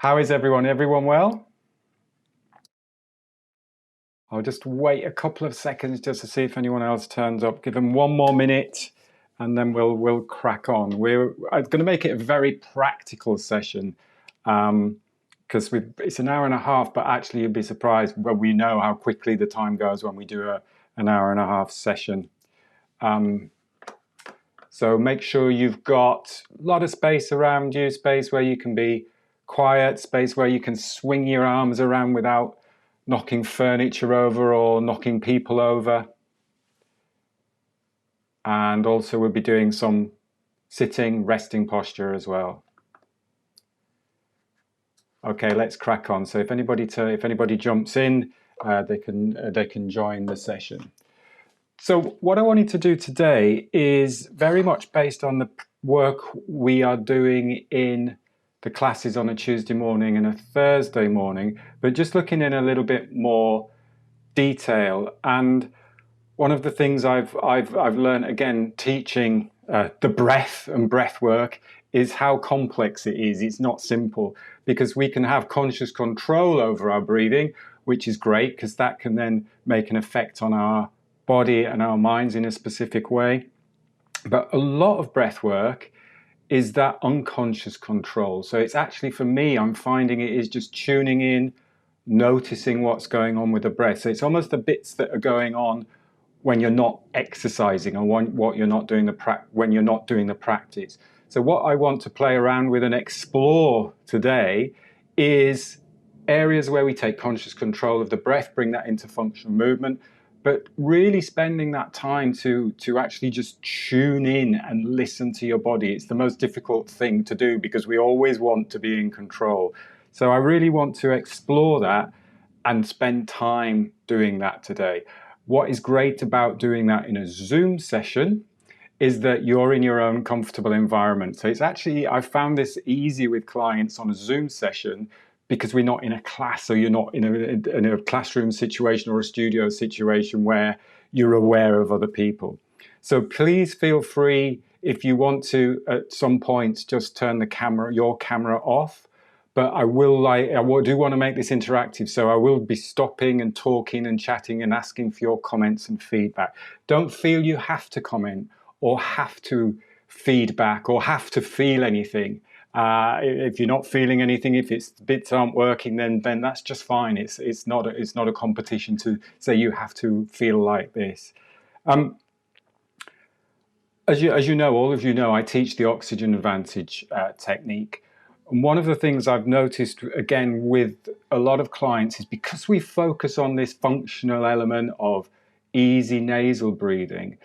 How is everyone? Everyone well? I'll just wait a couple of seconds just to see if anyone else turns up. Give them one more minute and then we'll crack on. We're going to make it a very practical session because it's an hour and a half, but actually you'd be surprised when we know how quickly the time goes when we do an hour and a half session. So make sure you've got a lot of space around you, space where you can be quiet, space where you can swing your arms around without knocking furniture over or knocking people over. And also we'll be doing some sitting, resting posture as well. Okay, let's crack on. So if anybody jumps in, they can join the session. So what I wanted to do today is very much based on the work we are doing in the classes on a Tuesday morning and a Thursday morning, but just looking in a little bit more detail. And one of the things I've learned, again, teaching the breath and breath work, is how complex it is. It's not simple, because we can have conscious control over our breathing, which is great because that can then make an effect on our body and our minds in a specific way. But a lot of breath work is that unconscious control. So it's actually, for me, I'm finding it is just tuning in, noticing what's going on with the breath. So it's almost the bits that are going on when you're not exercising or what you're not doing when you're not doing the practice. So what I want to play around with and explore today is areas where we take conscious control of the breath, bring that into functional movement, but really spending that time to actually just tune in and listen to your body. It's the most difficult thing to do because we always want to be in control. So I really want to explore that and spend time doing that today. What is great about doing that in a Zoom session is that you're in your own comfortable environment. So it's actually, I found this easy with clients on a Zoom session because we're not in a class, or you're not in a classroom situation or a studio situation where you're aware of other people. So please feel free, if you want to, at some point, just turn your camera off. But I do want to make this interactive, so I will be stopping and talking and chatting and asking for your comments and feedback. Don't feel you have to comment or have to feedback or have to feel anything. If you're not feeling anything, if bits aren't working, then that's just fine. It's not a competition to say you have to feel like this. As you know, all of you know, I teach the oxygen advantage technique. And one of the things I've noticed, again, with a lot of clients is because we focus on this functional element of easy nasal breathing,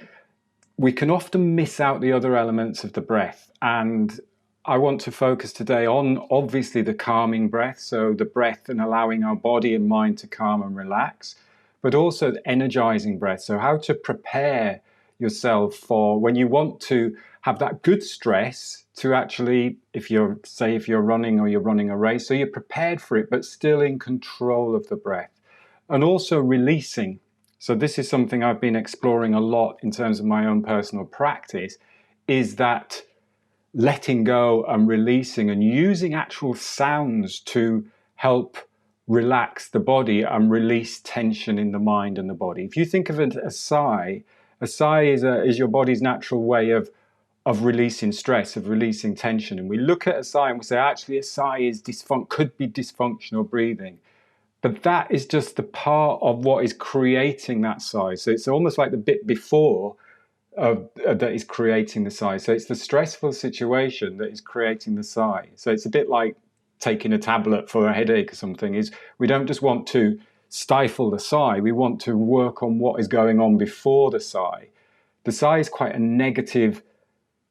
we can often miss out the other elements of the breath. And I want to focus today on, obviously, the calming breath, so the breath and allowing our body and mind to calm and relax, but also the energizing breath, so how to prepare yourself for when you want to have that good stress to actually, if you're running or you're running a race, so you're prepared for it, but still in control of the breath. And also releasing. So this is something I've been exploring a lot in terms of my own personal practice, is that letting go and releasing and using actual sounds to help relax the body and release tension in the mind and the body. If you think of it as a sigh is your body's natural way of releasing stress, of releasing tension. And we look at a sigh and we say, actually, a sigh is could be dysfunctional breathing. But that is just the part of what is creating that sigh. So it's almost like the bit before that is creating the sigh. So it's the stressful situation that is creating the sigh. So it's a bit like taking a tablet for a headache or something. Is we don't just want to stifle the sigh, we want to work on what is going on before the sigh. The sigh is quite a negative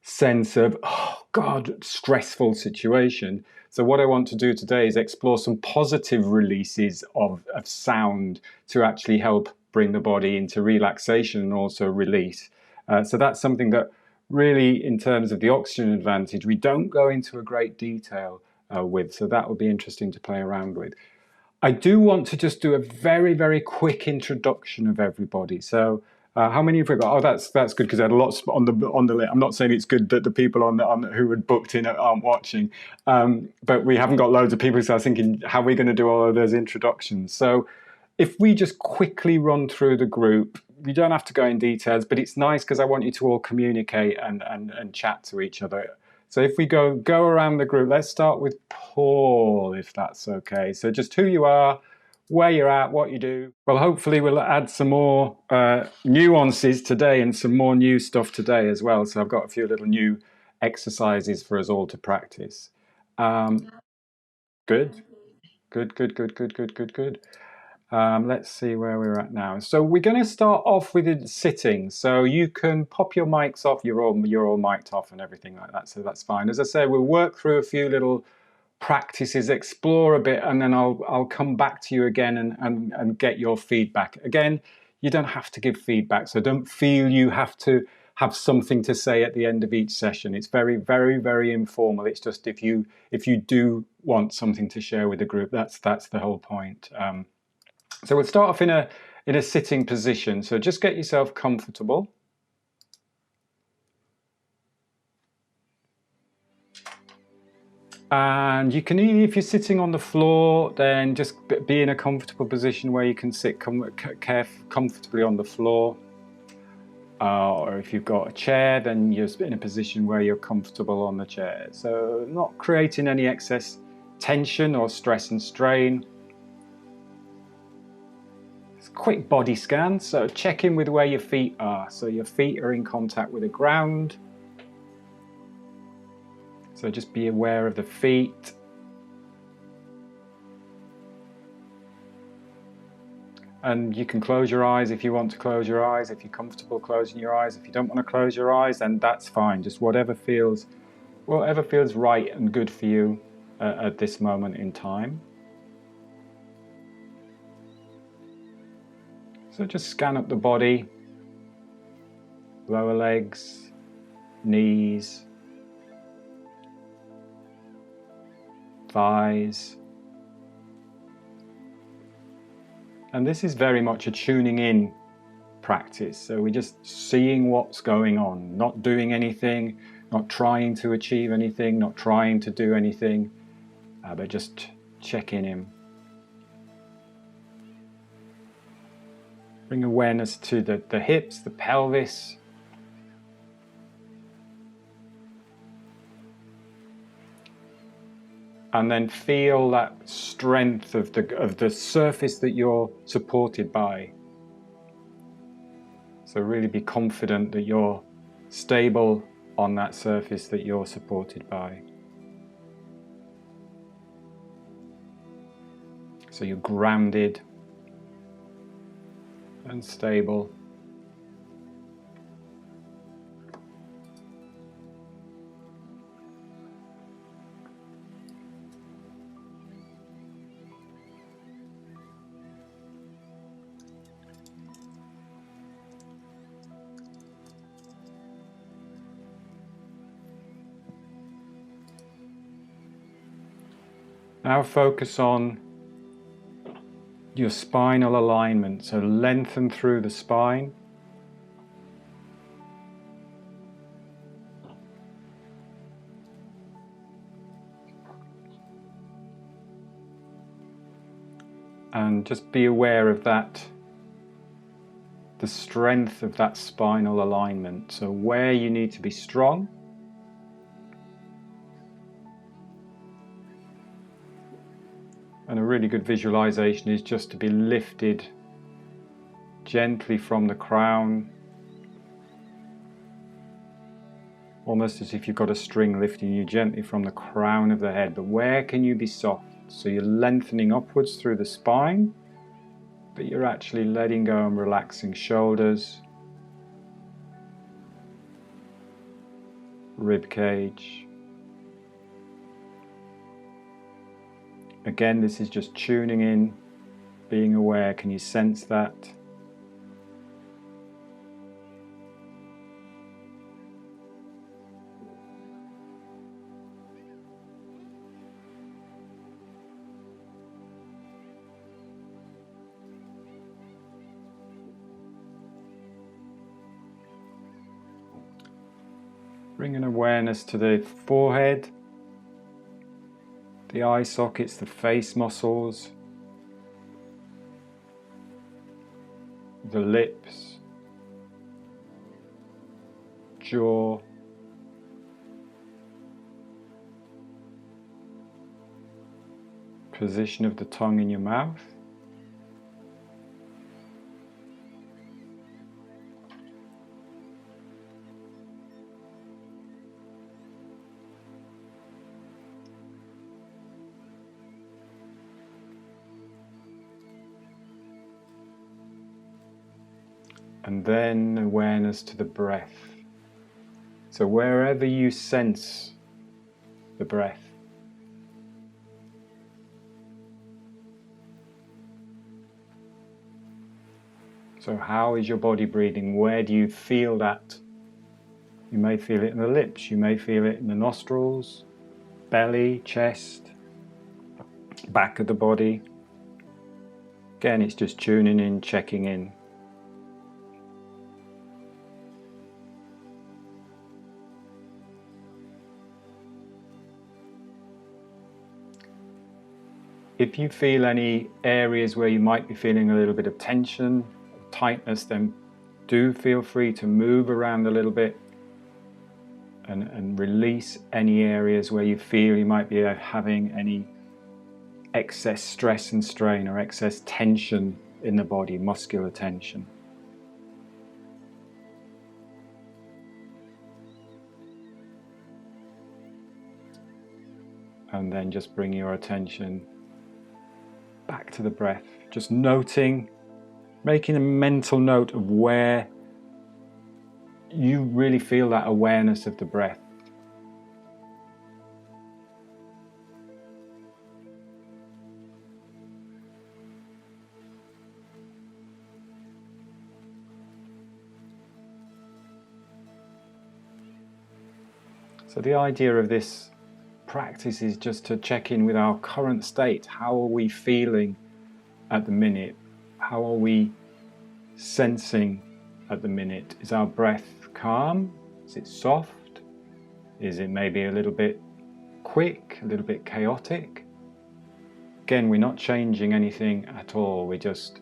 sense of, oh God, stressful situation. So what I want to do today is explore some positive releases of sound to actually help bring the body into relaxation and also release. So that's something that really, in terms of the oxygen advantage, we don't go into a great detail with. So that will be interesting to play around with. I do want to just do a very, very quick introduction of everybody. So How many have we got? Oh, that's good because I had lots on the list. I'm not saying it's good that the people who had booked in aren't watching, but we haven't got loads of people. So I was thinking, how are we going to do all of those introductions? So if we just quickly run through the group, you don't have to go in details, but it's nice because I want you to all communicate and chat to each other. So if we go around the group, let's start with Paul, if that's okay. So just who you are, where you're at, what you do. Well, hopefully we'll add some more nuances today and some more new stuff today as well. So I've got a few little new exercises for us all to practice. Good, good, good, good, good, good, good, good. Let's see where we're at now. So we're going to start off with it sitting. So you can pop your mics off. You're all mic'd off and everything like that. So that's fine. As I say, we'll work through a few little practices, explore a bit, and then I'll come back to you again and get your feedback. Again, you don't have to give feedback, so don't feel you have to have something to say at the end of each session. It's very, very, very informal. It's just if you do want something to share with the group, that's the whole point. So we'll start off in a sitting position. So just get yourself comfortable. And you can, if you're sitting on the floor, then just be in a comfortable position where you can sit comfortably on the floor. Or if you've got a chair, then you're in a position where you're comfortable on the chair. So not creating any excess tension or stress and strain. It's a quick body scan, so check in with where your feet are. So your feet are in contact with the ground. So just be aware of the feet. And you can close your eyes if you want to close your eyes, if you're comfortable closing your eyes. If you don't want to close your eyes, then that's fine. Just whatever feels right and good for you at this moment in time. So just scan up the body, lower legs, knees, thighs. And this is very much a tuning in practice. So we're just seeing what's going on, not doing anything, not trying to achieve anything, not trying to do anything, but just checking in. Bring awareness to the hips, the pelvis. And then feel that strength of the surface that you're supported by. So really be confident that you're stable on that surface that you're supported by. So you're grounded and stable. Now focus on your spinal alignment, so lengthen through the spine. And just be aware of that, the strength of that spinal alignment, so where you need to be strong. And a really good visualization is just to be lifted gently from the crown, almost as if you've got a string lifting you gently from the crown of the head. But where can you be soft? So you're lengthening upwards through the spine, but you're actually letting go and relaxing shoulders, rib cage. Again, this is just tuning in, being aware. Can you sense that? Bring an awareness to the forehead, the eye sockets, the face muscles, the lips, jaw, position of the tongue in your mouth. And then awareness to the breath. So wherever you sense the breath, so how is your body breathing? Where do you feel that? You may feel it in the lips, you may feel it in the nostrils, belly, chest, back of the body. Again, it's just tuning in, checking in. If you feel any areas where you might be feeling a little bit of tension, tightness, then do feel free to move around a little bit and release any areas where you feel you might be having any excess stress and strain or excess tension in the body, muscular tension. And then just bring your attention back to the breath, just noting, making a mental note of where you really feel that awareness of the breath. So the idea of this practice is just to check in with our current state. How are we feeling at the minute? How are we sensing at the minute? Is our breath calm? Is it soft? Is it maybe a little bit quick, a little bit chaotic? Again, we're not changing anything at all. We're just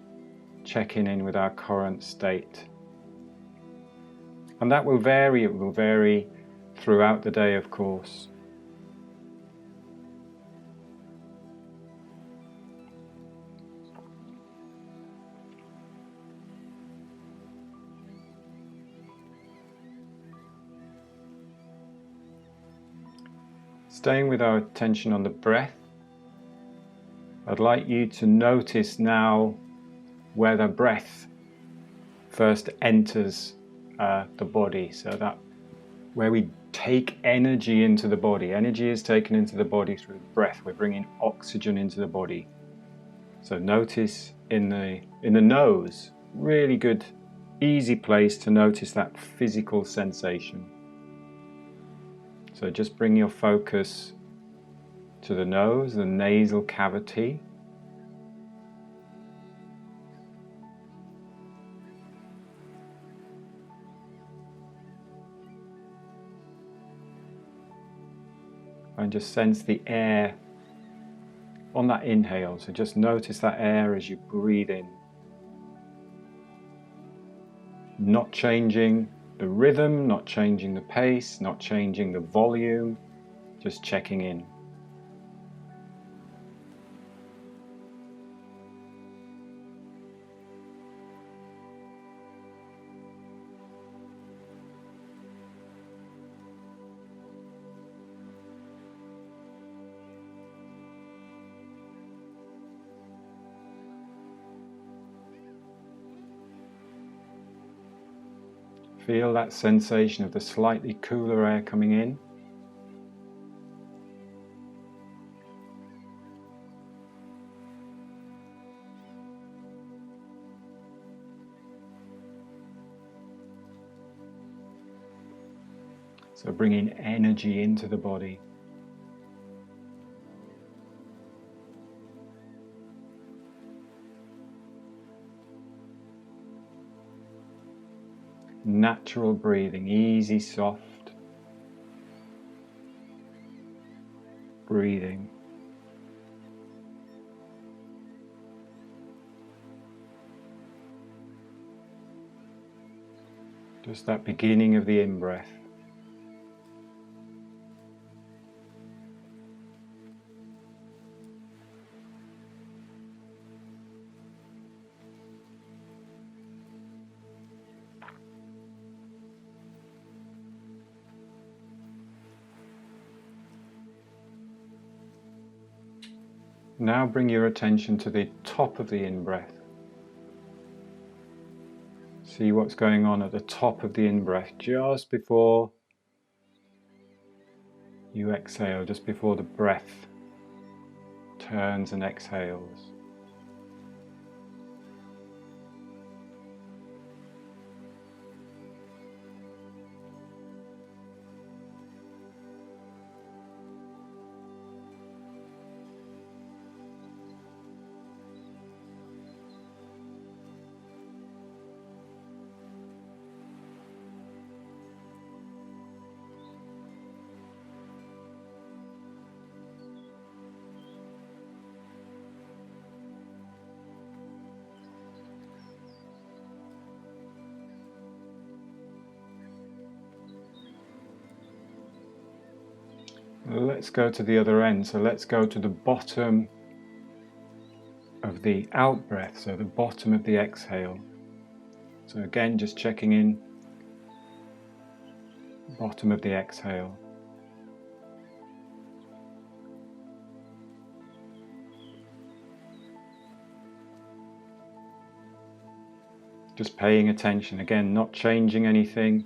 checking in with our current state. And that will vary. It will vary throughout the day, of course. Staying with our attention on the breath, I'd like you to notice now where the breath first enters the body, so that where we take energy into the body. Energy is taken into the body through the breath. We're bringing oxygen into the body. So notice in the nose, really good, easy place to notice that physical sensation. So just bring your focus to the nose, the nasal cavity. And just sense the air on that inhale. So just notice that air as you breathe in. Not changing the rhythm, not changing the pace, not changing the volume, just checking in. Feel that sensation of the slightly cooler air coming in. So bringing energy into the body. Natural breathing, easy, soft. breathing. Just that beginning of the in-breath. Now bring your attention to the top of the in-breath. See what's going on at the top of the in-breath, just before you exhale, just before the breath turns and exhales. Let's go to the other end. So let's go to the bottom of the out breath, so the bottom of the exhale. So again, just checking in, bottom of the exhale. Just paying attention, again, not changing anything.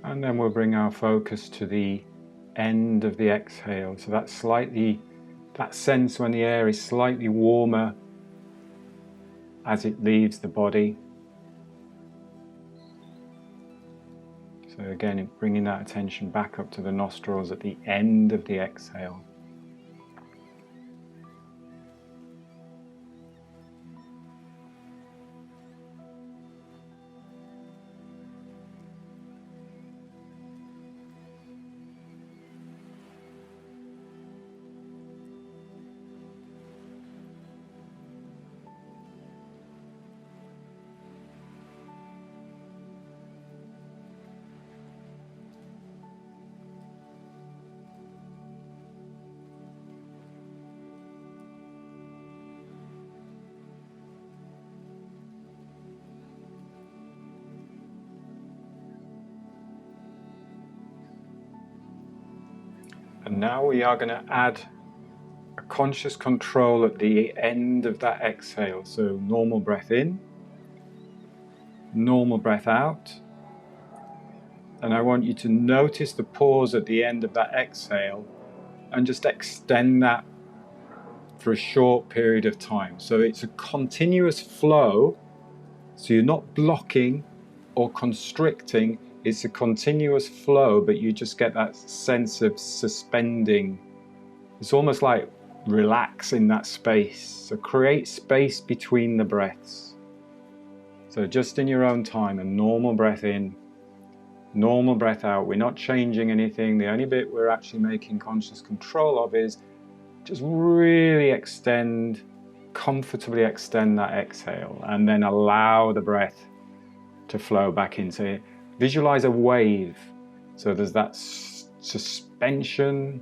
And then we'll bring our focus to the end of the exhale. So that sense when the air is slightly warmer as it leaves the body. So again, bringing that attention back up to the nostrils at the end of the exhale. And now we are going to add a conscious control at the end of that exhale. So normal breath in, normal breath out. And I want you to notice the pause at the end of that exhale and just extend that for a short period of time. So it's a continuous flow. So you're not blocking or constricting. It's a continuous flow, but you just get that sense of suspending. It's almost like relax in that space. So create space between the breaths. So just in your own time, a normal breath in, normal breath out. We're not changing anything. The only bit we're actually making conscious control of is just really extend, comfortably extend that exhale, and then allow the breath to flow back in. So visualize a wave. So there's that suspension,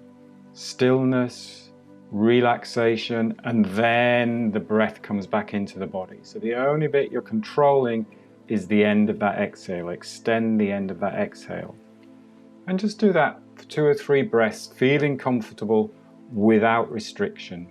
stillness, relaxation, and then the breath comes back into the body. So the only bit you're controlling is the end of that exhale. Extend the end of that exhale. And just do that for 2 or 3 breaths, feeling comfortable without restriction.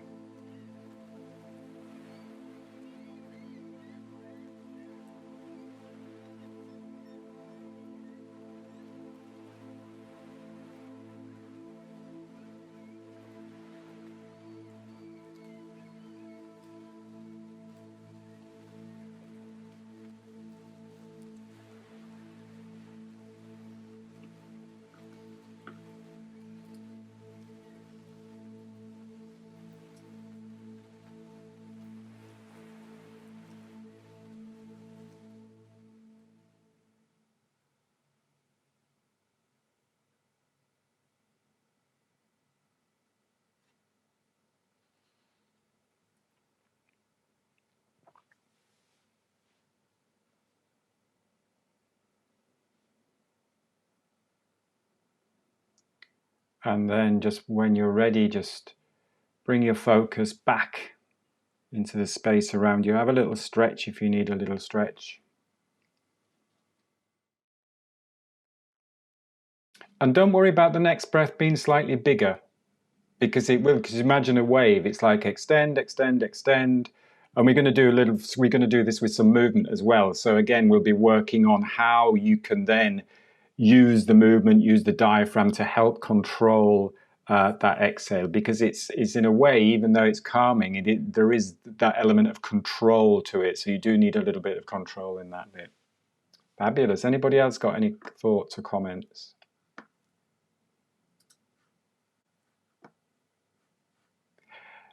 And then just when you're ready, just bring your focus back into the space around you. Have a little stretch if you need a little stretch. And don't worry about the next breath being slightly bigger, because it will. Because imagine a wave. It's like extend, extend, extend. And we're going to do this with some movement as well. So again, we'll be working on how you can then use the movement, use the diaphragm to help control that exhale, because it's in a way, even though it's calming, there is that element of control to it. So you do need a little bit of control in that bit. Fabulous. Anybody else got any thoughts or comments?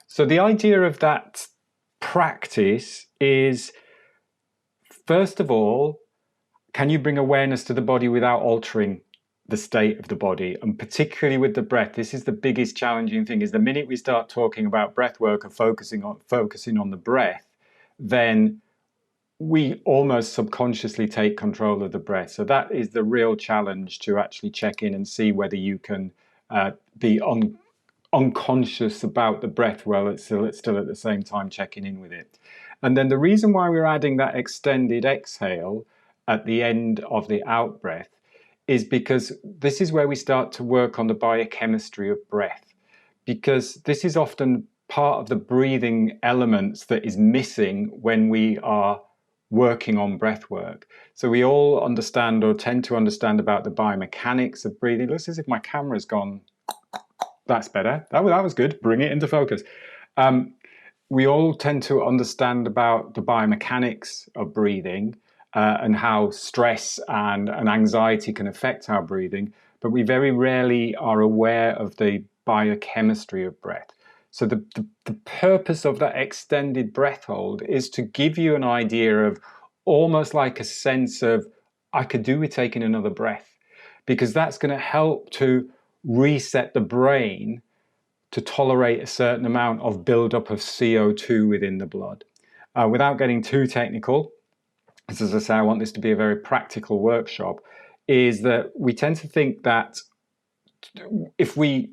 So the idea of that practice is, first of all, can you bring awareness to the body without altering the state of the body? And particularly with the breath, this is the biggest challenging thing, is the minute we start talking about breath work and focusing on the breath, then we almost subconsciously take control of the breath. So that is the real challenge, to actually check in and see whether you can be unconscious about the breath while it's still at the same time checking in with it. And then the reason why we're adding that extended exhale at the end of the out breath is because this is where we start to work on the biochemistry of breath, because this is often part of the breathing elements that is missing when we are working on breath work. So we all understand, or tend to understand, about the biomechanics of breathing. Looks as if my camera's gone. That's better. That was good. Bring it into focus. We all tend to understand about the biomechanics of breathing and how stress and anxiety can affect our breathing, but we very rarely are aware of the biochemistry of breath. So the purpose of that extended breath hold is to give you an idea of, almost like a sense of, I could do with taking another breath, because that's going to help to reset the brain to tolerate a certain amount of buildup of CO2 within the blood. Without getting too technical, as I say, I want this to be a very practical workshop, is that we tend to think that if we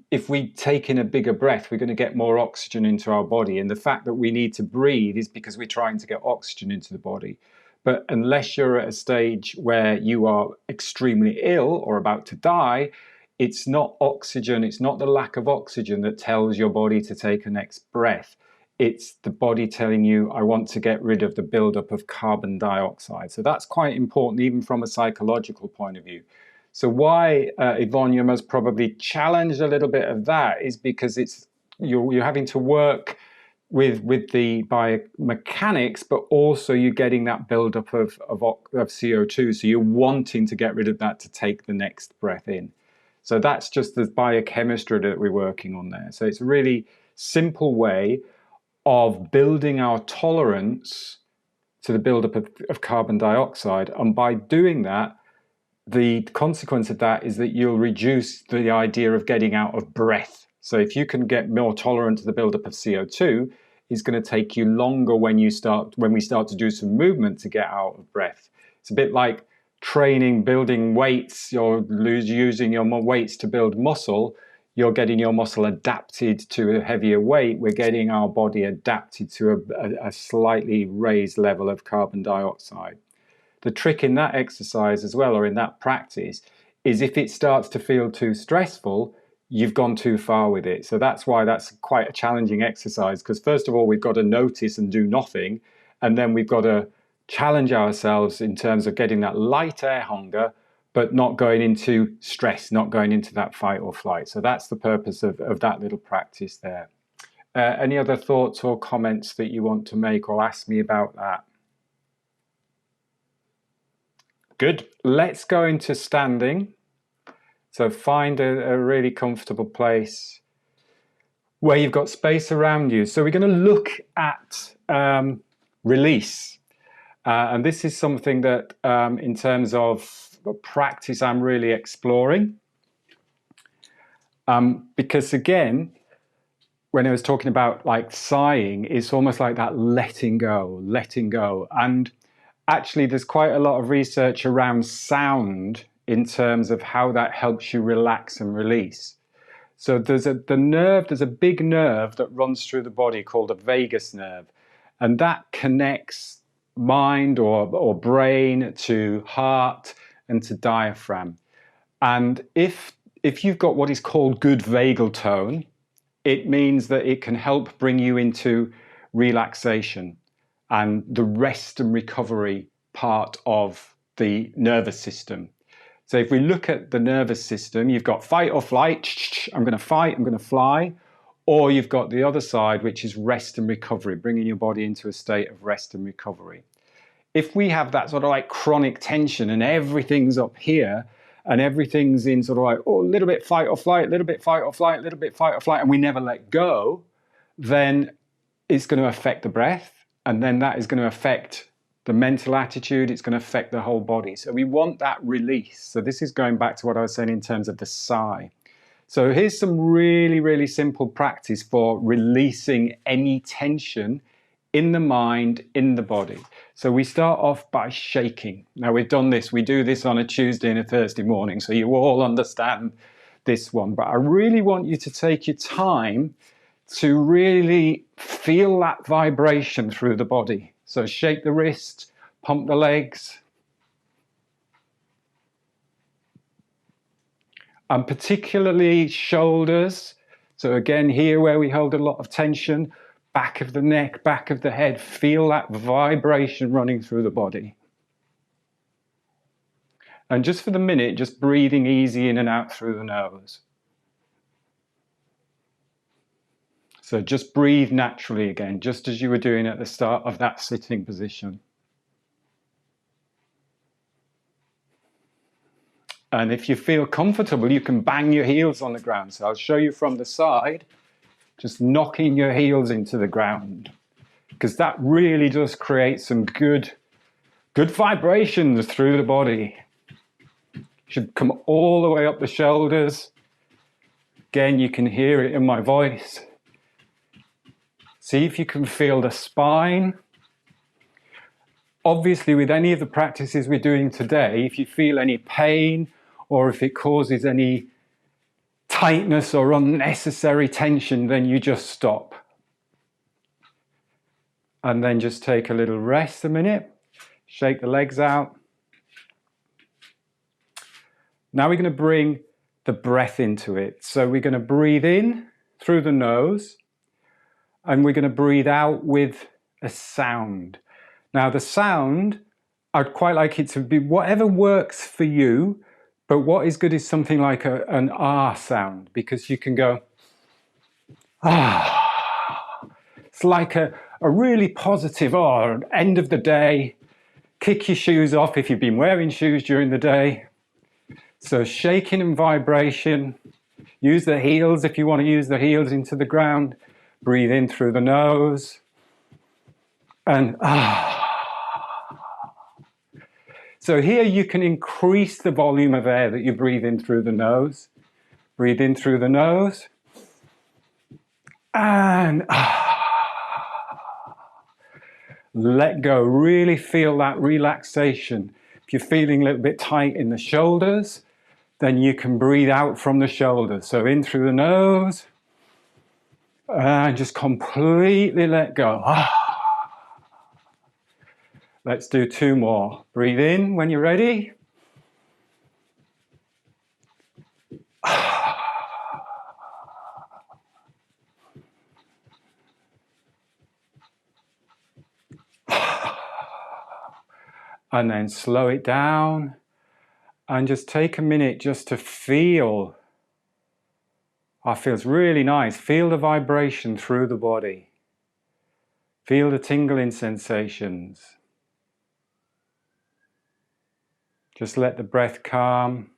take in a bigger breath, we're going to get more oxygen into our body. And the fact that we need to breathe is because we're trying to get oxygen into the body. But unless you're at a stage where you are extremely ill or about to die, it's not oxygen, it's not the lack of oxygen that tells your body to take a next breath. It's the body telling you, I want to get rid of the buildup of carbon dioxide. So that's quite important, even from a psychological point of view. So why, Yvonne, you're most probably challenged a little bit of that is because you're having to work with the biomechanics, but also you're getting that buildup of CO2. So you're wanting to get rid of that to take the next breath in. So that's just the biochemistry that we're working on there. So it's a really simple way of building our tolerance to the buildup of carbon dioxide. And by doing that, the consequence of that is that you'll reduce the idea of getting out of breath. So if you can get more tolerant to the buildup of CO2, it's going to take you longer when we start to do some movement to get out of breath. It's a bit like training, building weights. You're using your weights to build muscle. You're getting your muscle adapted to a heavier weight. We're getting our body adapted to a slightly raised level of carbon dioxide. The trick in that exercise as well, or in that practice, is if it starts to feel too stressful, you've gone too far with it. So that's why that's quite a challenging exercise, because first of all, we've got to notice and do nothing. And then we've got to challenge ourselves in terms of getting that light air hunger, but not going into stress, not going into that fight or flight. So that's the purpose of that little practice there. Any other thoughts or comments that you want to make or ask me about that? Good. Let's go into standing. So find a really comfortable place where you've got space around you. So we're going to look at release. And this is something that in terms of practice, I'm really exploring. Because again, when I was talking about like sighing, it's almost like that letting go. And actually, there's quite a lot of research around sound in terms of how that helps you relax and release. So there's a big nerve that runs through the body called the vagus nerve, and that connects mind or brain to heart and to diaphragm. And if you've got what is called good vagal tone, it means that it can help bring you into relaxation and the rest and recovery part of the nervous system. So if we look at the nervous system, you've got fight or flight, I'm going to fight, I'm going to fly, or you've got the other side, which is rest and recovery, bringing your body into a state of rest and recovery. If we have that sort of like chronic tension and everything's up here and everything's in sort of like, oh, a little bit fight or flight, a little bit fight or flight, a little bit fight or flight, and we never let go, then it's going to affect the breath, and then that is going to affect the mental attitude, it's going to affect the whole body. So we want that release. So this is going back to what I was saying in terms of the sigh. So here's some really, really simple practice for releasing any tension in the mind, in the body. So we start off by shaking. Now we've done this, we do this on a Tuesday and a Thursday morning, so you all understand this one. But I really want you to take your time to really feel that vibration through the body. So shake the wrist, pump the legs. And particularly shoulders. So again, here where we hold a lot of tension, back of the neck, back of the head, feel that vibration running through the body. And just for the minute, just breathing easy in and out through the nose. So just breathe naturally again, just as you were doing at the start of that sitting position. And if you feel comfortable, you can bang your heels on the ground. So I'll show you from the side, just knocking your heels into the ground, because that really does create some good vibrations through the body. Should come all the way up the shoulders. Again, you can hear it in my voice. See if you can feel the spine. Obviously, with any of the practices we're doing today, if you feel any pain or if it causes any tightness or unnecessary tension, then you just stop. And then just take a little rest a minute. Shake the legs out. Now we're going to bring the breath into it. So we're going to breathe in through the nose and we're going to breathe out with a sound. Now the sound, I'd quite like it to be whatever works for you, but what is good is something like an ah sound, because you can go ah. It's like a really positive end of the day. Kick your shoes off if you've been wearing shoes during the day. So shaking and vibration. Use the heels if you want to use the heels into the ground. Breathe in through the nose. And So here you can increase the volume of air that you breathe in through the nose. Breathe in through the nose. And let go. Really feel that relaxation. If you're feeling a little bit tight in the shoulders, then you can breathe out from the shoulders. So in through the nose and just completely let go. Let's do two more. Breathe in when you're ready. And then slow it down and just take a minute just to feel. Feels really nice. Feel the vibration through the body. Feel the tingling sensations. Just let the breath calm.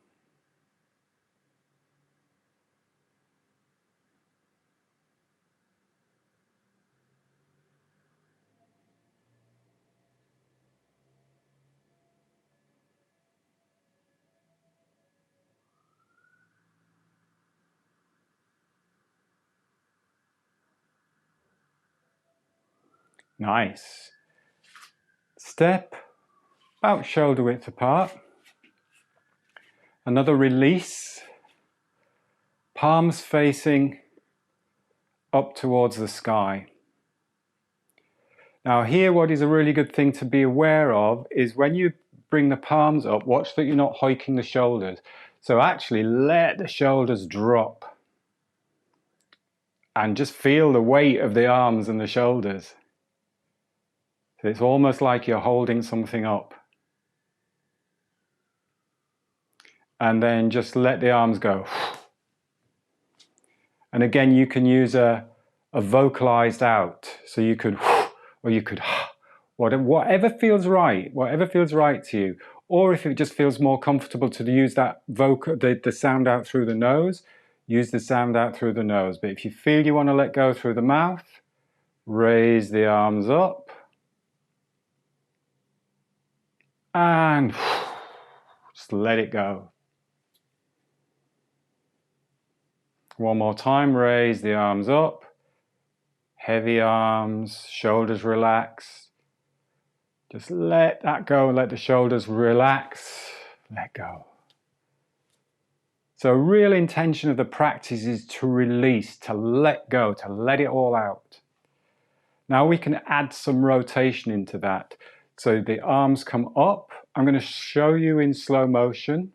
Nice. Step about shoulder width apart. Another release. palms facing up towards the sky. Now here, what is a really good thing to be aware of is when you bring the palms up, watch that you're not hiking the shoulders. So actually let the shoulders drop and just feel the weight of the arms and the shoulders. So it's almost like you're holding something up. And then just let the arms go. And again, you can use a vocalized out. So you could, or you could, whatever feels right to you. Or if it just feels more comfortable to use that the sound out through the nose, use the sound out through the nose. But if you feel you want to let go through the mouth, raise the arms up. And just let it go. One more time, raise the arms up. Heavy arms, shoulders relax. Just let that go, let the shoulders relax, let go. So real intention of the practice is to release, to let go, to let it all out. Now we can add some rotation into that. So the arms come up. I'm going to show you in slow motion.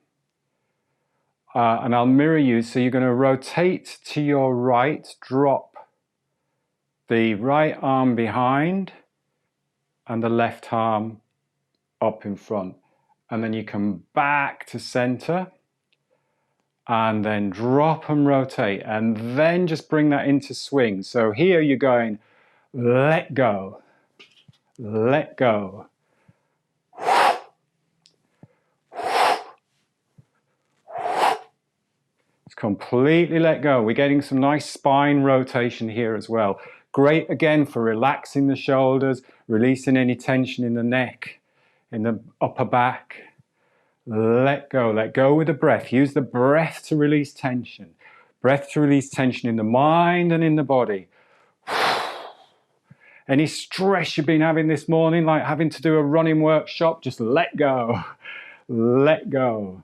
And I'll mirror you. So you're going to rotate to your right, drop the right arm behind and the left arm up in front. And then you come back to center and then drop and rotate and then just bring that into swing. So here you're going, let go, let go. It's completely let go. We're getting some nice spine rotation here as well. Great again for relaxing the shoulders, releasing any tension in the neck, in the upper back. Let go with the breath. Use the breath to release tension. Breath to release tension in the mind and in the body. Any stress you've been having this morning, like having to do a running workshop, just let go. Let go.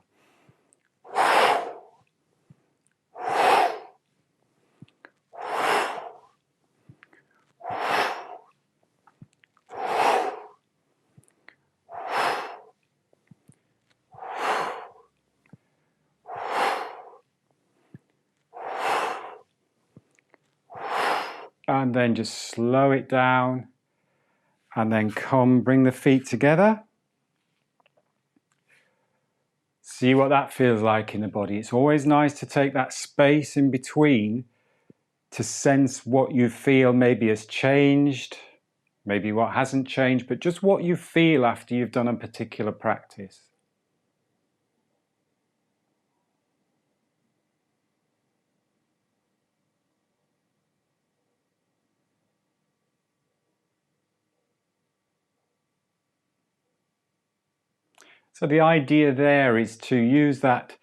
And then just slow it down and then bring the feet together. See what that feels like in the body. It's always nice to take that space in between to sense what you feel maybe has changed, maybe what hasn't changed, but just what you feel after you've done a particular practice. So the idea there is to use that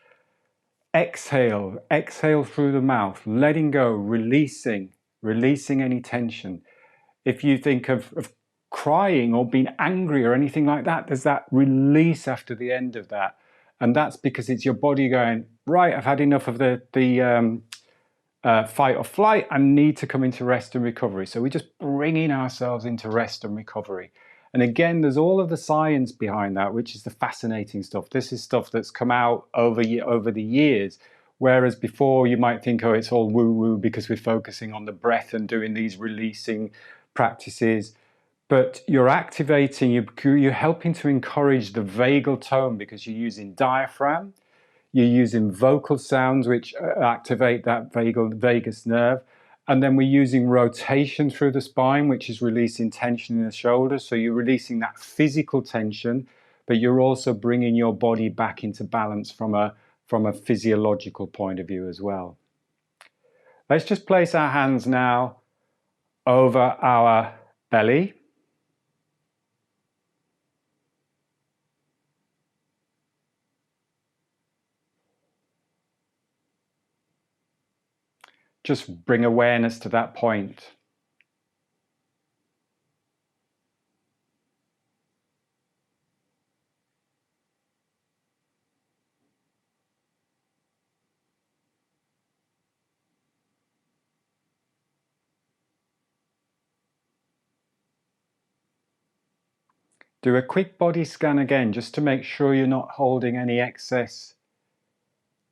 exhale through the mouth, letting go, releasing any tension. If you think of crying or being angry or anything like that, there's that release after the end of that. And that's because it's your body going, right, I've had enough of the fight or flight, I need to come into rest and recovery. So we're just bringing ourselves into rest and recovery. And again, there's all of the science behind that, which is the fascinating stuff. This is stuff that's come out over the years. Whereas before you might think, oh, it's all woo-woo because we're focusing on the breath and doing these releasing practices. But you're activating, you're helping to encourage the vagal tone because you're using diaphragm. You're using vocal sounds which activate that vagus nerve. And then we're using rotation through the spine, which is releasing tension in the shoulders. So you're releasing that physical tension, but you're also bringing your body back into balance from a physiological point of view as well. Let's just place our hands now over our belly. Just bring awareness to that point. Do a quick body scan again, just to make sure you're not holding any excess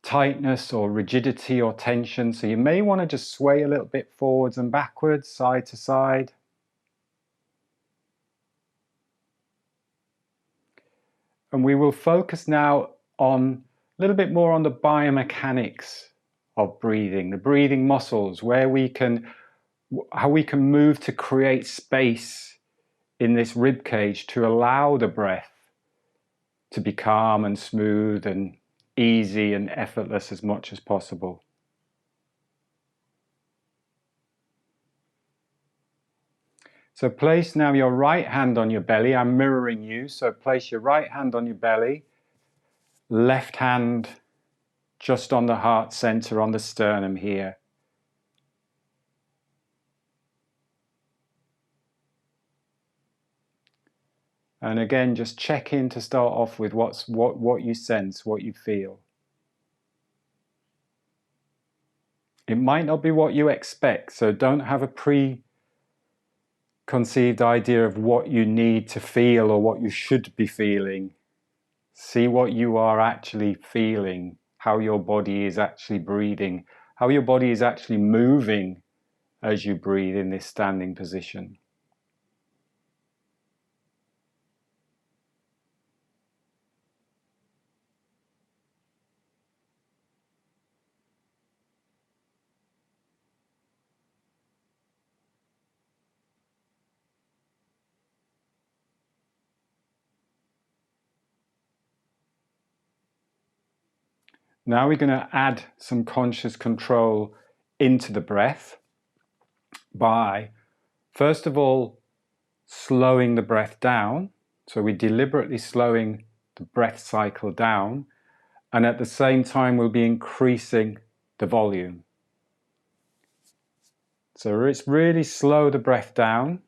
tightness or rigidity or tension. So you may want to just sway a little bit forwards and backwards, side to side. And we will focus now on a little bit more on the biomechanics of breathing, the breathing muscles, how we can move to create space in this rib cage to allow the breath to be calm and smooth and easy and effortless as much as possible. So place now your right hand on your belly. I'm mirroring you, so place your right hand on your belly, left hand just on the heart center, on the sternum here. And again, just check in to start off with what you sense, what you feel. It might not be what you expect, so don't have a preconceived idea of what you need to feel or what you should be feeling. See what you are actually feeling, how your body is actually breathing, how your body is actually moving as you breathe in this standing position. Now we're going to add some conscious control into the breath by, first of all, slowing the breath down. So we're deliberately slowing the breath cycle down, and at the same time we'll be increasing the volume. So it's really slow the breath down,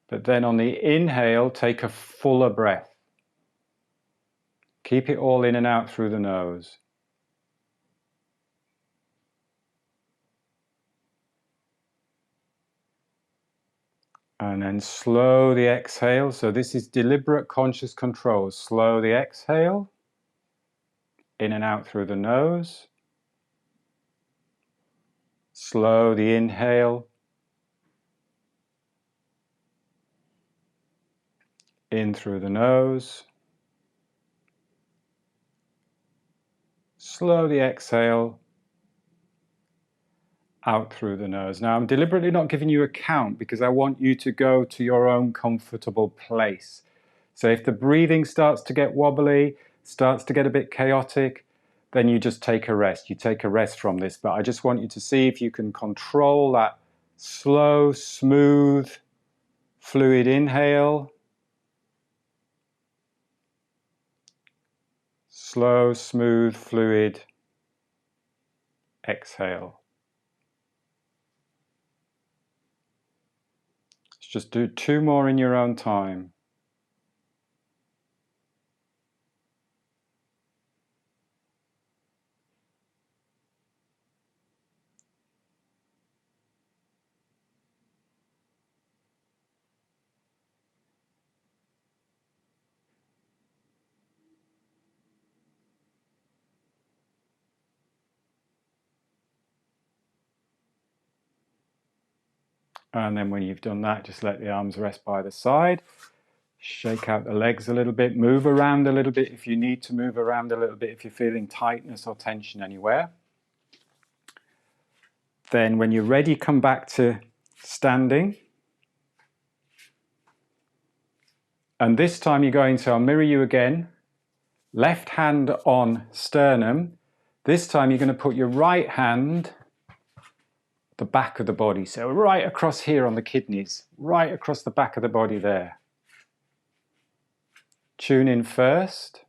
but then on the inhale, take a fuller breath. Keep it all in and out through the nose. And then slow the exhale. So this is deliberate conscious control. Slow the exhale, in and out through the nose. Slow the inhale, in through the nose. Slow the exhale, out through the nose. Now I'm deliberately not giving you a count because I want you to go to your own comfortable place. So if the breathing starts to get wobbly, starts to get a bit chaotic, then you just take a rest. You take a rest from this, but I just want you to see if you can control that slow, smooth, fluid inhale. Slow, smooth, fluid exhale. Let's just do 2 more in your own time. And then when you've done that, just let the arms rest by the side. Shake out the legs a little bit, move around a little bit if you need to move around a little bit, if you're feeling tightness or tension anywhere. Then when you're ready, come back to standing. And this time you're going to, I'll mirror you again, left hand on sternum. This time you're going to put your right hand the back of the body, so right across here on the kidneys, right across the back of the body there. Tune in first.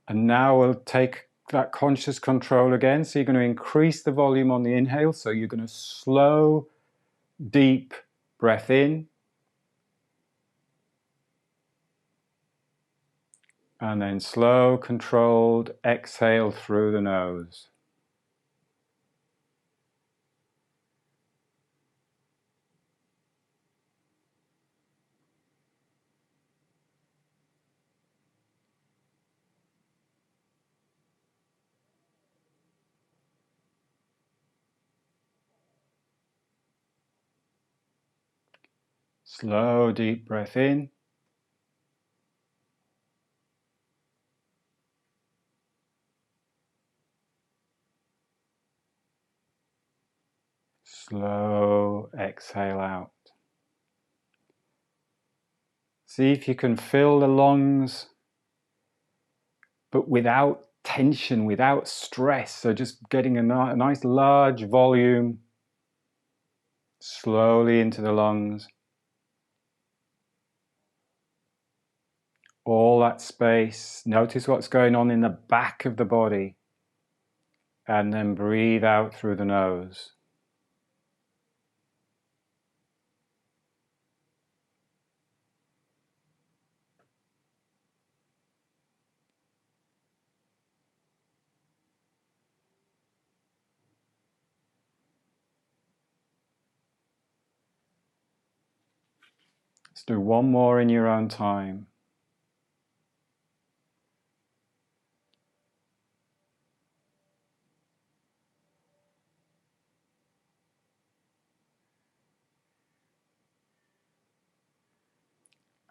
And now we'll take that conscious control again. So you're going to increase the volume on the inhale. So you're going to slow, deep, breath in, and then slow, controlled exhale through the nose. Slow, deep breath in. Slow exhale out. See if you can fill the lungs, but without tension, without stress. So just getting a nice large volume slowly into the lungs. All that space. Notice what's going on in the back of the body. And then breathe out through the nose. Let's do one more in your own time.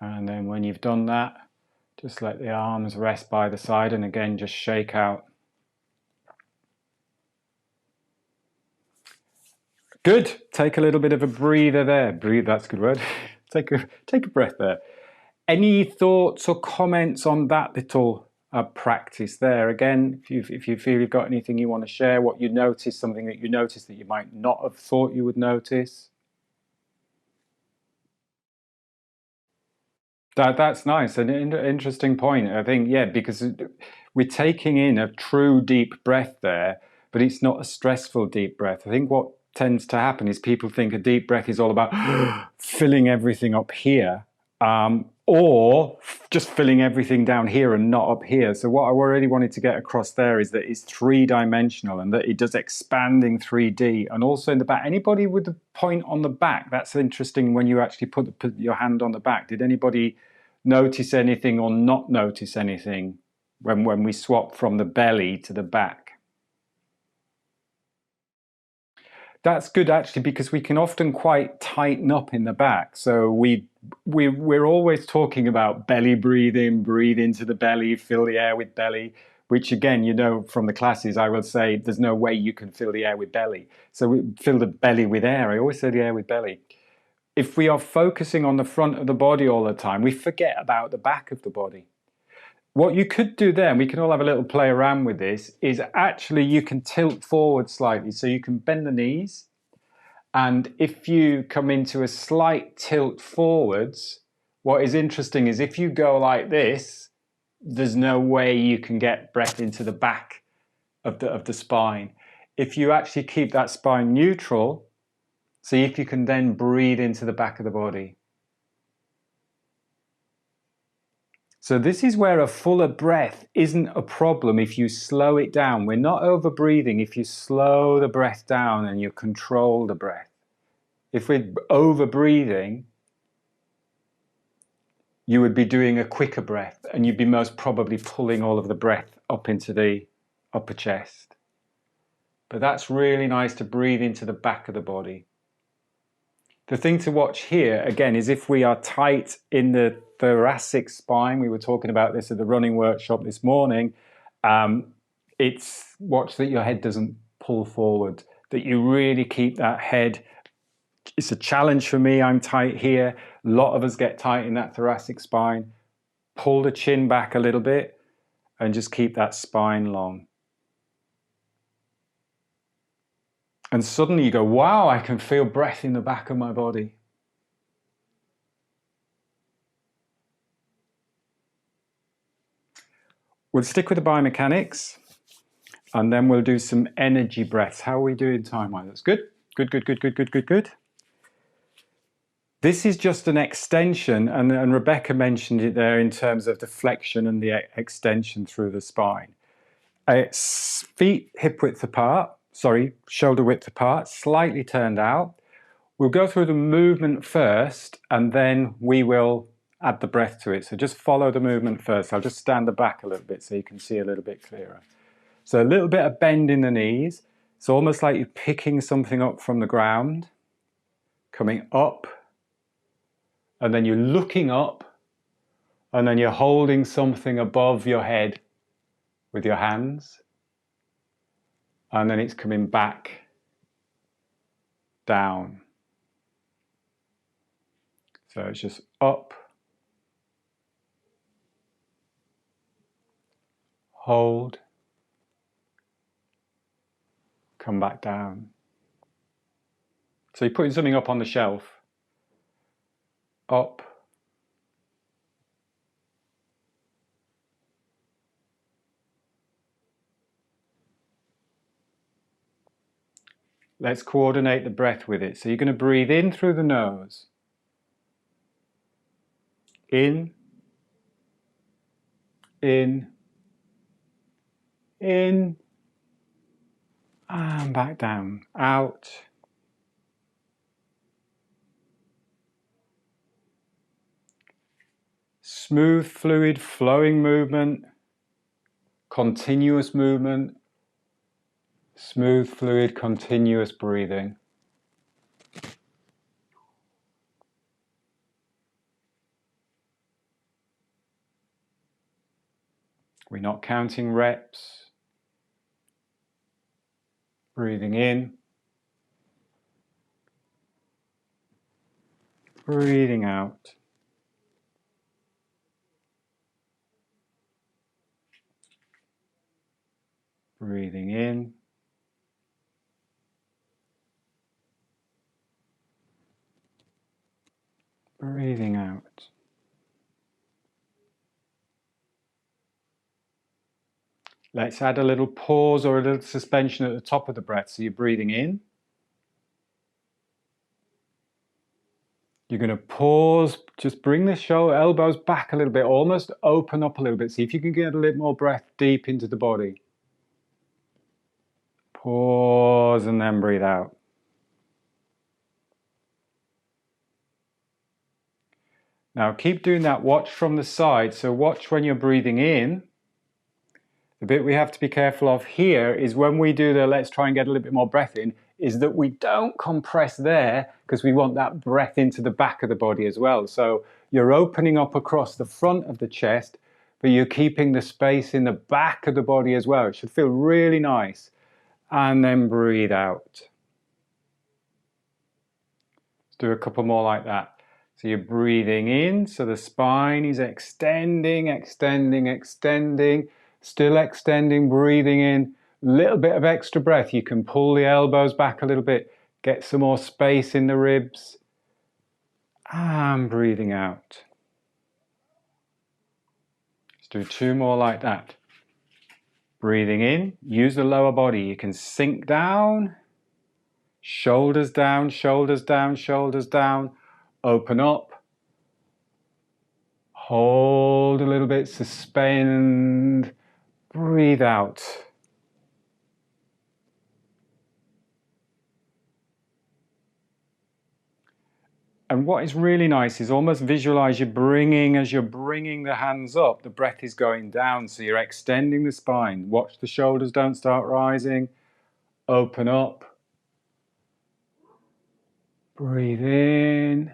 And then when you've done that, just let the arms rest by the side and again just shake out. Good. Take a little bit of a breather there. Breathe, that's a good word. Take a breath there. Any thoughts or comments on that little practice there? Again, if you feel you've got anything you want to share, what you noticed, something that you noticed that you might not have thought you would notice. That's nice. An interesting point. I think, yeah, because we're taking in a true deep breath there, but it's not a stressful deep breath. I think what tends to happen is people think a deep breath is all about filling everything up here, or just filling everything down here and not up here. So what I really wanted to get across there is that it's three-dimensional and that it does expand in 3D. And also in the back, anybody with the point on the back, that's interesting when you actually put your hand on the back. Did anybody notice anything or not notice anything when we swap from the belly to the back? That's good actually, because we can often quite tighten up in the back. So we're always talking about belly breathing, breathe into the belly, fill the air with belly, which again, you know, from the classes, I will say there's no way you can fill the air with belly. So we fill the belly with air. I always say the air with belly. If we are focusing on the front of the body all the time, we forget about the back of the body. What you could do then, we can all have a little play around with this, is actually you can tilt forward slightly. So you can bend the knees. And if you come into a slight tilt forwards, what is interesting is if you go like this, there's no way you can get breath into the back of the spine. If you actually keep that spine neutral, see if you can then breathe into the back of the body. So this is where a fuller breath isn't a problem if you slow it down. We're not over breathing if you slow the breath down and you control the breath. If we're over breathing, you would be doing a quicker breath and you'd be most probably pulling all of the breath up into the upper chest. But that's really nice to breathe into the back of the body. The thing to watch here, again, is if we are tight in the thoracic spine, we were talking about this at the running workshop this morning, it's watch that your head doesn't pull forward, that you really keep that head. It's a challenge for me, I'm tight here. A lot of us get tight in that thoracic spine. Pull the chin back a little bit and just keep that spine long. And suddenly you go, wow, I can feel breath in the back of my body. We'll stick with the biomechanics and then we'll do some energy breaths. How are we doing time-wise? That's good. Good. This is just an extension, and Rebecca mentioned it there in terms of the flexion and the extension through the spine. It's feet hip width apart, shoulder width apart, slightly turned out. We'll go through the movement first, and then we will add the breath to it. So just follow the movement first. I'll just stand the back a little bit so you can see a little bit clearer. So a little bit of bend in the knees. It's almost like you're picking something up from the ground, coming up, and then you're looking up, and then you're holding something above your head with your hands, and then it's coming back down. So it's just up, hold, come back down. So you're putting something up on the shelf, up, let's coordinate the breath with it. So you're going to breathe in through the nose, in, in, in, and back down, out, smooth, fluid, flowing movement, continuous movement, smooth, fluid, continuous breathing. We're not counting reps. Breathing in, breathing out. Breathing in, breathing out. Let's add a little pause or a little suspension at the top of the breath. So you're breathing in. You're going to pause, just bring the elbows back a little bit, almost open up a little bit. See if you can get a little more breath deep into the body. Pause and then breathe out. Now keep doing that. Watch from the side. So watch when you're breathing in. The bit we have to be careful of here is when we do the let's try and get a little bit more breath in, is that we don't compress there because we want that breath into the back of the body as well. So you're opening up across the front of the chest, but you're keeping the space in the back of the body as well. It should feel really nice. And then breathe out. Let's do a couple more like that. So you're breathing in, so the spine is extending, extending, extending, still extending, breathing in. Little bit of extra breath. You can pull the elbows back a little bit, get some more space in the ribs, and breathing out. Let's do two more like that. Breathing in, use the lower body. You can sink down, shoulders down, shoulders down, shoulders down. Open up, hold a little bit, suspend, breathe out. And what is really nice is almost visualize as you're bringing the hands up, the breath is going down. So you're extending the spine. Watch the shoulders don't start rising. Open up. Breathe in.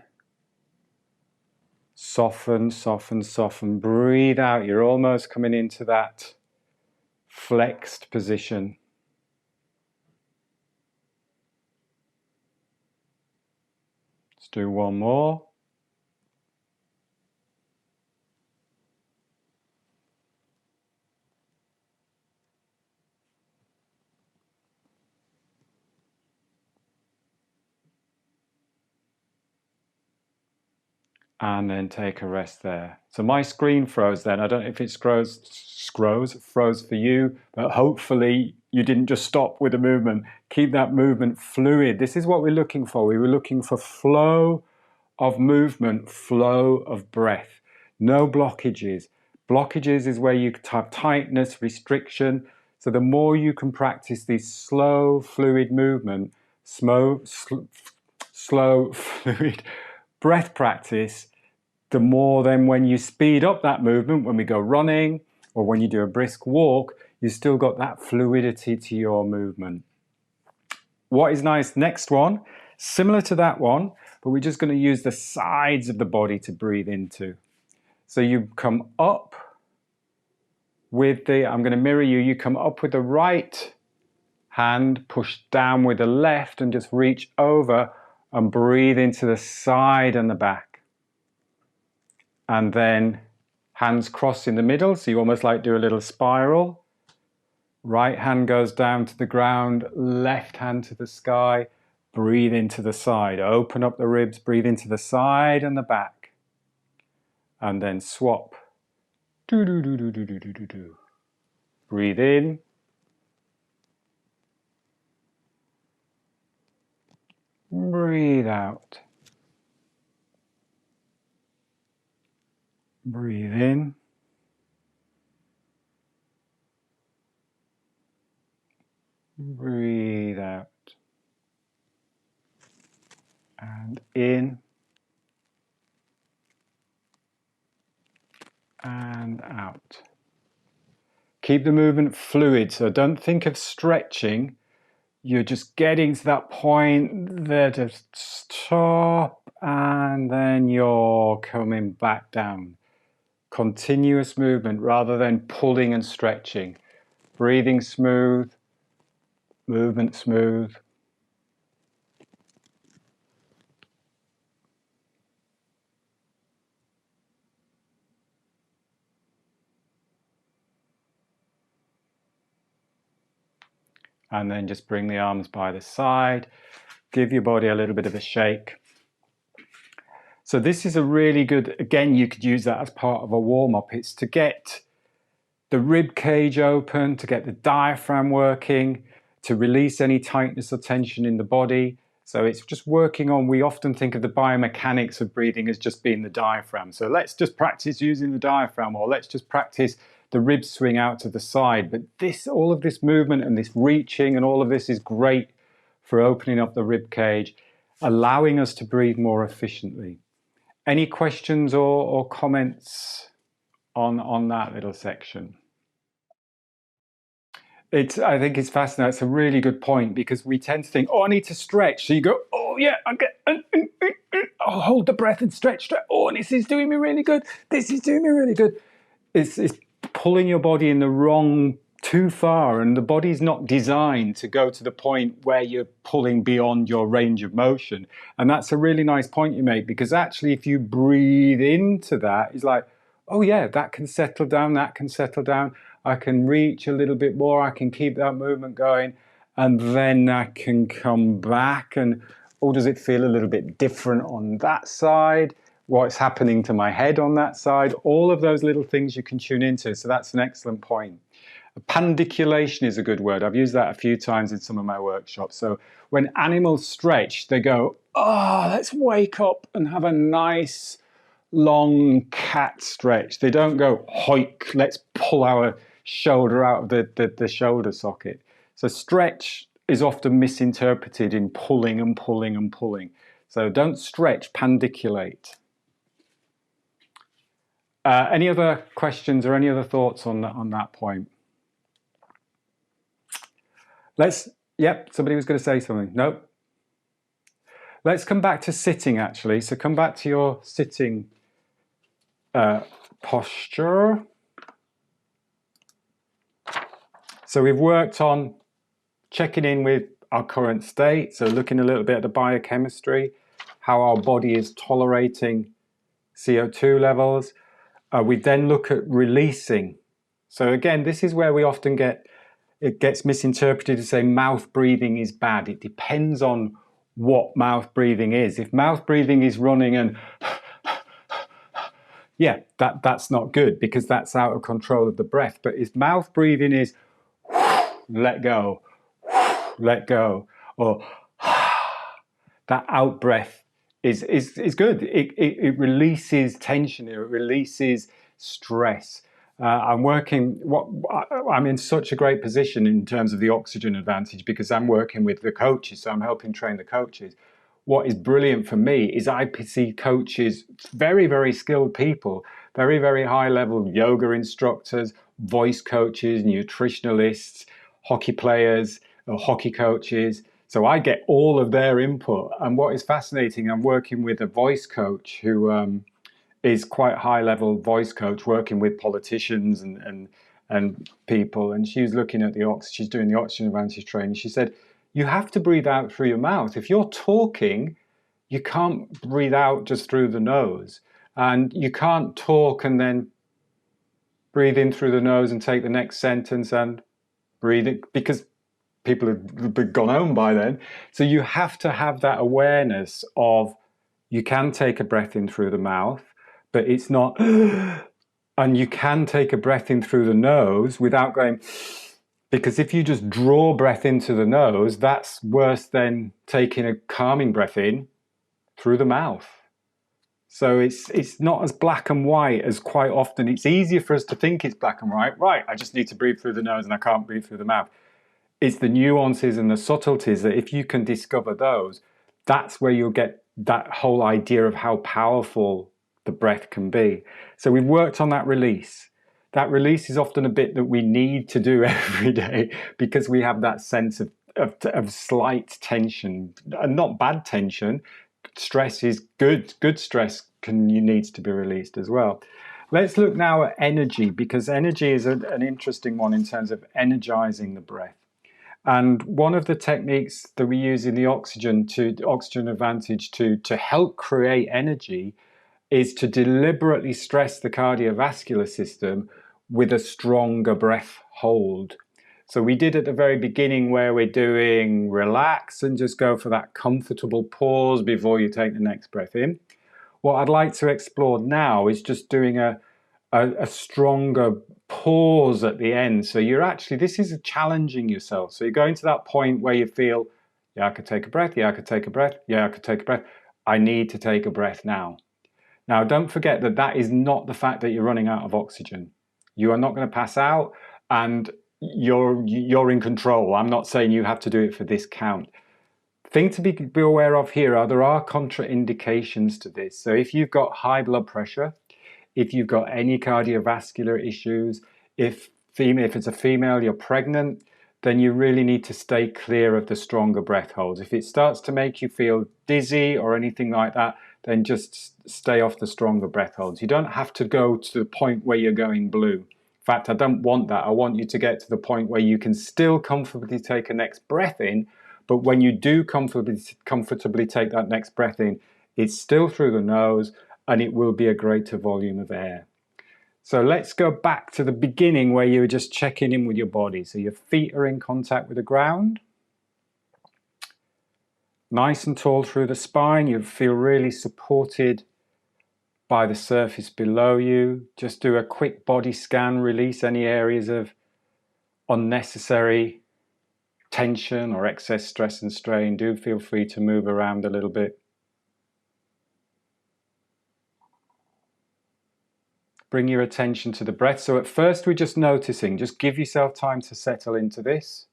Soften, soften, soften. Breathe out. You're almost coming into that flexed position. Let's do one more. And then take a rest there. So my screen froze then. I don't know if it froze for you, but hopefully you didn't just stop with the movement. Keep that movement fluid. This is what we're looking for. We were looking for flow of movement, flow of breath. No blockages. Blockages is where you have tightness, restriction. So the more you can practice this slow, fluid movement, slow, fluid breath practice, the more then when you speed up that movement, when we go running or when you do a brisk walk, you've still got that fluidity to your movement. What is nice, next one, similar to that one, but we're just going to use the sides of the body to breathe into. So you come up with the, I'm going to mirror you, you come up with the right hand, push down with the left and just reach over and breathe into the side and the back. And then hands cross in the middle, so you almost like do a little spiral. Right hand goes down to the ground, left hand to the sky, breathe into the side. Open up the ribs, breathe into the side and the back. And then swap. Do, do, do, do, do, do, do, do, do. Breathe in. Breathe out. Breathe in. Breathe out. And in. And out. Keep the movement fluid, so don't think of stretching. You're just getting to that point there to stop, and then you're coming back down. Continuous movement rather than pulling and stretching. Breathing smooth, movement smooth. And then just bring the arms by the side. Give your body a little bit of a shake. So this is a really good, again, you could use that as part of a warm-up. It's to get the rib cage open, to get the diaphragm working, to release any tightness or tension in the body. So it's just working on, we often think of the biomechanics of breathing as just being the diaphragm. So let's just practice using the diaphragm, or let's just practice the ribs swing out to the side. But this, all of this movement and this reaching and all of this is great for opening up the rib cage, allowing us to breathe more efficiently. Any questions or comments on that little section? I think it's fascinating. It's a really good point, because we tend to think, oh, I need to stretch. So you go, oh yeah, I'll hold the breath and stretch. Oh, and this is doing me really good. This is doing me really good. It's pulling your body in the wrong too far, and the body's not designed to go to the point where you're pulling beyond your range of motion. And that's a really nice point you make, because actually if you breathe into that, it's like, oh yeah, that can settle down, that can settle down. I can reach a little bit more, I can keep that movement going, and then I can come back and, oh, does it feel a little bit different on that side? What's happening to my head on that side? All of those little things you can tune into, so that's an excellent point. Pandiculation is a good word. I've used that a few times in some of my workshops. So when animals stretch, they go, oh, let's wake up and have a nice long cat stretch. They don't go, hoik, let's pull our shoulder out of the shoulder socket. So stretch is often misinterpreted in pulling and pulling and pulling. So don't stretch, pandiculate. Any other questions or any other thoughts on that point? Yep, somebody was going to say something. Nope. Let's come back to sitting, actually. So come back to your sitting posture. So we've worked on checking in with our current state. So looking a little bit at the biochemistry, how our body is tolerating CO2 levels. We then look at releasing. So again, this is where we often it gets misinterpreted to say mouth breathing is bad. It depends on what mouth breathing is. If mouth breathing is running and yeah, that's not good, because that's out of control of the breath. But if mouth breathing is let go, or that out breath is good. It releases tension. It releases stress. I'm working. I'm in such a great position in terms of the oxygen advantage because I'm working with the coaches, so I'm helping train the coaches. What is brilliant for me is I see coaches, very, very skilled people, very, very high level yoga instructors, voice coaches, nutritionalists, hockey players, or hockey coaches. So I get all of their input. And what is fascinating, I'm working with a voice coach who is quite high level voice coach, working with politicians and people. And she's looking at she's doing the oxygen advantage training. She said, you have to breathe out through your mouth. If you're talking, you can't breathe out just through the nose. And you can't talk and then breathe in through the nose and take the next sentence and breathe it, because people have gone home by then. So you have to have that awareness of, you can take a breath in through the mouth, but it's not, and you can take a breath in through the nose without going, because if you just draw breath into the nose, that's worse than taking a calming breath in through the mouth. So it's not as black and white as quite often. It's easier for us to think it's black and white. Right, I just need to breathe through the nose and I can't breathe through the mouth. It's the nuances and the subtleties that if you can discover those, that's where you'll get that whole idea of how powerful the breath can be. So we've worked on that release. That release is often a bit that we need to do every day because we have that sense of slight tension, and not bad tension. Stress is good. Good stress needs to be released as well. Let's look now at energy, because energy is an interesting one in terms of energizing the breath. And one of the techniques that we use in the oxygen advantage to help create energy is to deliberately stress the cardiovascular system with a stronger breath hold. So we did at the very beginning where we're doing relax and just go for that comfortable pause before you take the next breath in. What I'd like to explore now is just doing a stronger pause at the end. So you're actually, this is challenging yourself. So you're going to that point where you feel, yeah, I could take a breath. Yeah, I could take a breath. Yeah, I could take a breath. I need to take a breath now. Now, don't forget that that is not the fact that you're running out of oxygen. You are not going to pass out, and you're in control. I'm not saying you have to do it for this count. Thing to be aware of here are there are contraindications to this. So if you've got high blood pressure, if you've got any cardiovascular issues, if it's a female, you're pregnant, then you really need to stay clear of the stronger breath holds. If it starts to make you feel dizzy or anything like that, then just stay off the stronger breath holds. You don't have to go to the point where you're going blue. In fact, I don't want that. I want you to get to the point where you can still comfortably take a next breath in, but when you do comfortably take that next breath in, it's still through the nose, and it will be a greater volume of air. So let's go back to the beginning where you were just checking in with your body. So your feet are in contact with the ground. Nice and tall through the spine. You feel really supported by the surface below you. Just do a quick body scan, release any areas of unnecessary tension or excess stress and strain. Do feel free to move around a little bit. Bring your attention to the breath. So at first we're just noticing, just give yourself time to settle into this.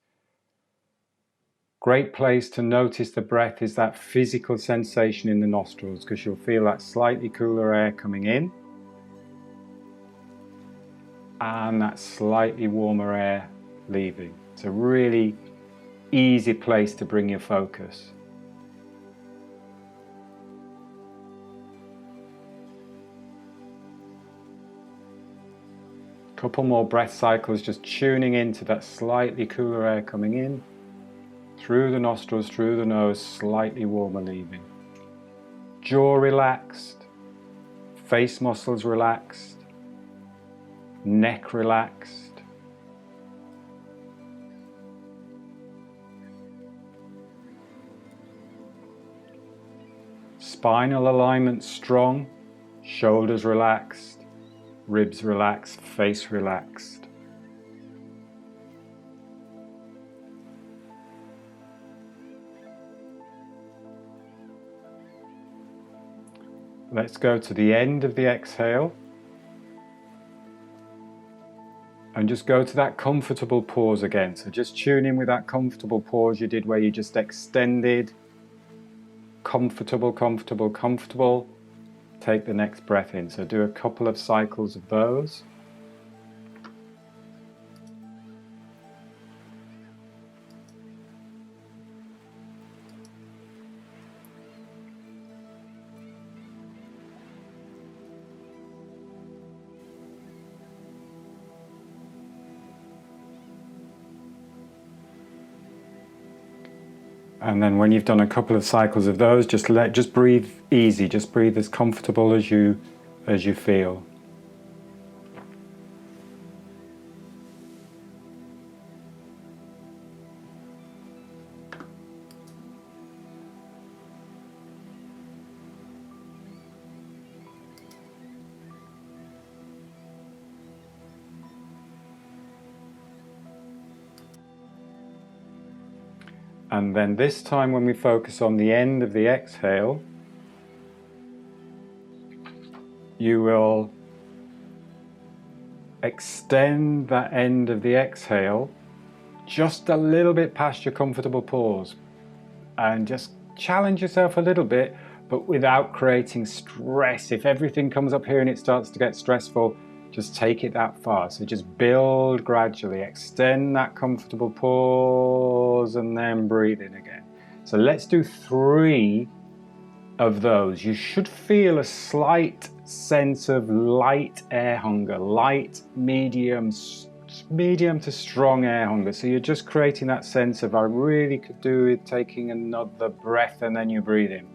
Great place to notice the breath is that physical sensation in the nostrils, because you'll feel that slightly cooler air coming in and that slightly warmer air leaving. It's a really easy place to bring your focus. Couple more breath cycles, just tuning into that slightly cooler air coming in, through the nostrils, through the nose, slightly warmer leaving. Jaw relaxed, face muscles relaxed, neck relaxed. Spinal alignment strong, shoulders relaxed, ribs relaxed, face relaxed. Let's go to the end of the exhale and just go to that comfortable pause again. So just tune in with that comfortable pause you did where you just extended. Comfortable, comfortable, comfortable. Take the next breath in. So do a couple of cycles of those. And then when you've done a couple of cycles of those, just breathe easy, just breathe as comfortable as you feel. And then this time when we focus on the end of the exhale, you will extend that end of the exhale just a little bit past your comfortable pause and just challenge yourself a little bit, but without creating stress. If everything comes up here and it starts to get stressful, just take it that far. So just build gradually, extend that comfortable pause and then breathe in again. So let's do 3 of those. You should feel a slight sense of light air hunger, light, medium to strong air hunger. So you're just creating that sense of I really could do with taking another breath, and then you breathe in.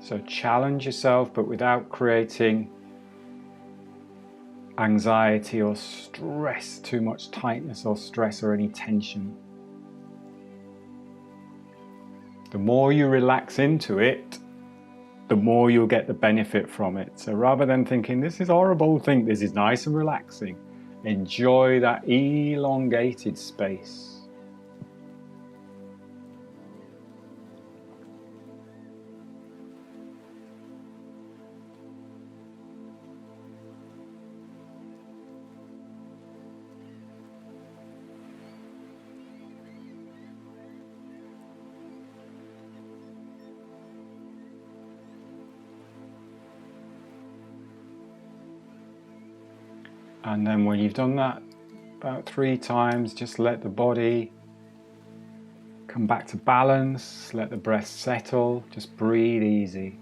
So challenge yourself, but without creating anxiety or stress, too much tightness or stress or any tension. The more you relax into it, the more you'll get the benefit from it. So rather than thinking, this is horrible, think this is nice and relaxing. Enjoy that elongated space. And then when you've done that about 3 times, just let the body come back to balance, let the breath settle, just breathe easy.